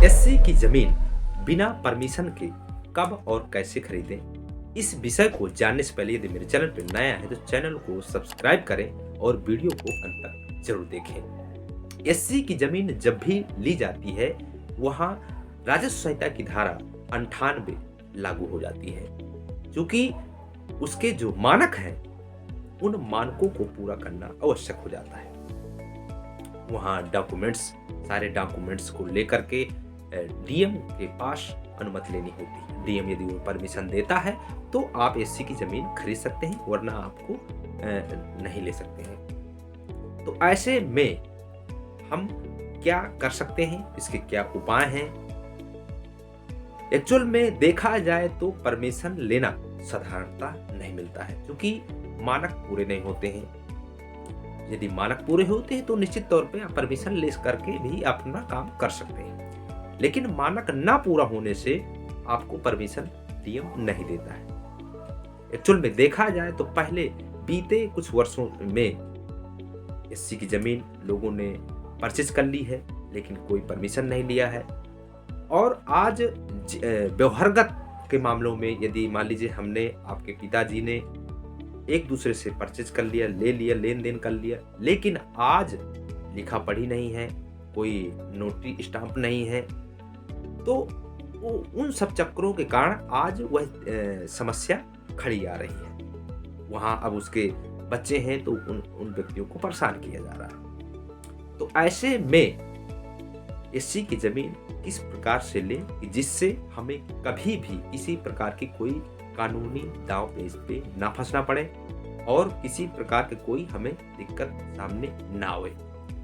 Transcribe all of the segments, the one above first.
SC की जमीन बिना परमिशन के कब और कैसे खरीदें, इस विषय को जानने से पहले यदि मेरे चैनल पर नया है तो चैनल को सब्सक्राइब करें और वीडियो को अंत तक जरूर देखें। एससी की जमीन जब भी ली जाती है वहां राजस्व संहिता की धारा 98 लागू हो जाती है, क्योंकि उसके जो मानक हैं उन मानकों को पूरा करना आवश्यक हो जाता है। वहां सारे डॉक्यूमेंट्स को लेकर के डीएम के पास अनुमति लेनी होती है। डीएम यदि वो परमिशन देता है तो आप एससी की जमीन खरीद सकते हैं, वरना आपको नहीं ले सकते हैं। तो ऐसे में हम क्या कर सकते हैं, इसके क्या उपाय हैं? एक्चुअल में देखा जाए तो परमिशन लेना साधारणता नहीं मिलता है, क्योंकि मानक पूरे नहीं होते हैं। यदि मानक पूरे होते हैं तो निश्चित तौर पे आप परमिशन ले करके भी अपना काम कर सकते हैं, लेकिन मानक ना पूरा होने से आपको परमिशन डीएम नहीं देता है। एक्चुअल में देखा जाए तो पहले बीते कुछ वर्षों में एससी की जमीन लोगों ने परचेज कर ली है, लेकिन कोई परमिशन नहीं लिया है। और आज व्यवहारगत के मामलों में यदि मान लीजिए हमने, आपके पिताजी ने एक दूसरे से परचेज कर लिया, ले लिया, लेन देन कर लिया, लेकिन आज लिखा पढ़ी नहीं है, कोई नोटरी स्टाम्प नहीं है, तो उन सब चक्करों के कारण आज वह समस्या खड़ी आ रही है। वहां अब उसके बच्चे हैं तो उन व्यक्तियों को परेशान किया जा रहा है। तो ऐसे में एससी की जमीन किस प्रकार से लें कि जिससे हमें कभी भी किसी प्रकार की कोई कानूनी दांव पेच पे ना फंसना पड़े और किसी प्रकार के कोई हमें दिक्कत सामने ना आए।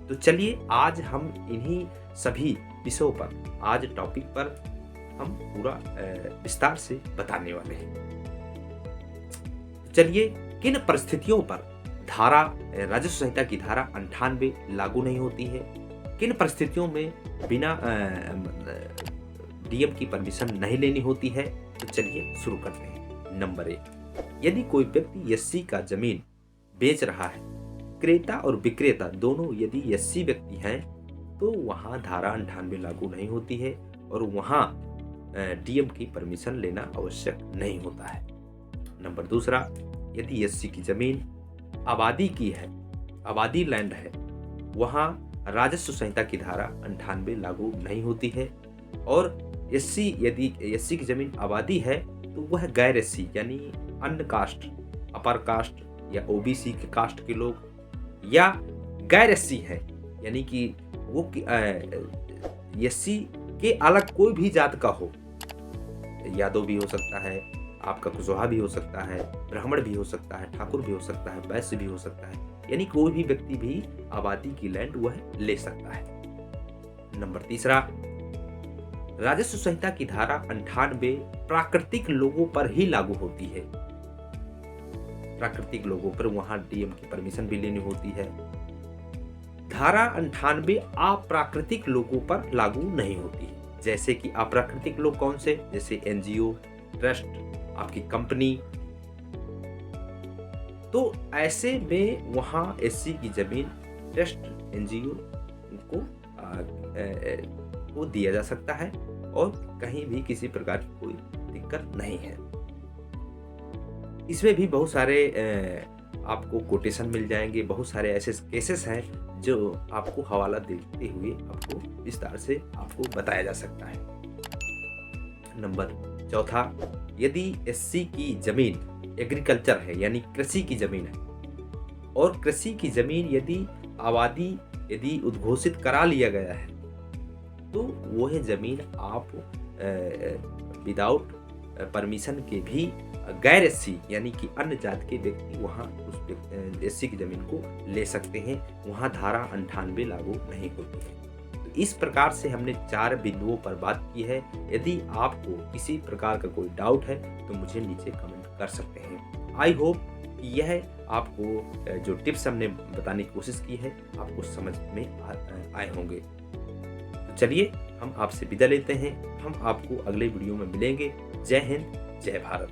तो चलिए आज हम इन्हीं सभी विषयों पर, आज टॉपिक पर हम पूरा विस्तार से बताने वाले हैं। चलिए, किन परिस्थितियों पर राजस्व संहिता की धारा 98 लागू नहीं होती है, किन परिस्थितियों में बिना डीएम की परमिशन नहीं लेनी होती है, तो चलिए शुरू करते हैं। नंबर 1, यदि कोई व्यक्ति एससी का जमीन बेच रहा है, क्रेता और विक्रेता दोनों यदि एससी व्यक्ति हैं तो वहां धारा 98 लागू नहीं होती है और वहां डीएम की परमिशन लेना आवश्यक नहीं होता है। नंबर 2, यदि एससी की जमीन आबादी की है, आबादी लैंड है, वहां राजस्व संहिता की धारा 98 लागू नहीं होती है। और यदि एससी की जमीन आबादी है तो वह गैर एससी यानी अन्य कास्ट, अपर कास्ट या ओबीसी के कास्ट के लोग, या गैर एससी है यानी कि वो एससी के अलग कोई भी जात का हो, यादव भी हो सकता है, आपका कुशवाहा भी हो सकता है, ब्राह्मण भी हो सकता है, ठाकुर भी हो सकता है, वैश्य भी हो सकता है, यानी कोई भी व्यक्ति भी आबादी की लैंड वह ले सकता है। नंबर 3, राजस्व संहिता की धारा 98 प्राकृतिक लोगों पर ही लागू होती है। प्राकृतिक लोगों पर वहां डीएम की परमिशन भी लेनी होती है। धारा 98 अप्राकृतिक लोगों पर लागू नहीं होती है। जैसे कि अप्राकृतिक लोग कौन से, जैसे एनजीओ, ट्रस्ट, आपकी कंपनी। तो ऐसे में वहां एससी की जमीन ट्रस्ट, एनजीओ को दिया जा सकता है और कहीं भी किसी प्रकार की कोई दिक्कत नहीं है। इसमें भी बहुत सारे आपको कोटेशन मिल जाएंगे, बहुत सारे ऐसे केसेस हैं जो आपको हवाला देते हुए आपको विस्तार से आपको बताया जा सकता है। नंबर 4, यदि एससी की जमीन एग्रीकल्चर है यानी कृषि की जमीन है और कृषि की जमीन यदि आबादी यदि उद्घोषित करा लिया गया है तो वह जमीन आप विदाउट परमिशन के भी गैर एससी यानी कि अन्य जात के व्यक्ति वहां उस एससी की जमीन को ले सकते हैं। वहां धारा 98 लागू नहीं होती है। तो इस प्रकार से हमने 4 बिंदुओं पर बात की है। यदि आपको किसी प्रकार का कोई डाउट है तो मुझे नीचे कमेंट कर सकते हैं। आई होप यह आपको जो टिप्स हमने बताने की कोशिश की है आपको समझ में आए होंगे। तो चलिए हम आपसे विदा लेते हैं। हम आपको अगले वीडियो में मिलेंगे। जय हिंद, जय भारत।